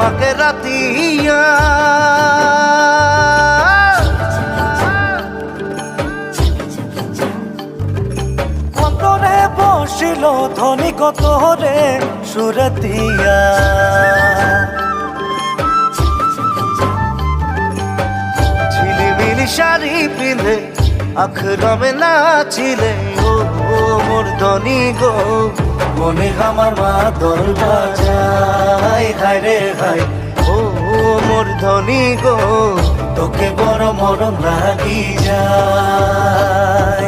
আমাকে রাতিয়া অন্তরে বসিল ধ্বনি কত রে সুরতিয়া ঝিলিমিলি শাড়ি পিলে আখরমে নাচিলে ও মোর ধনী গো মনে আমার মা দল বাজায় হায় রে হায় ও মোর ধনী গো তোকে বড় মরম লাগি যায়।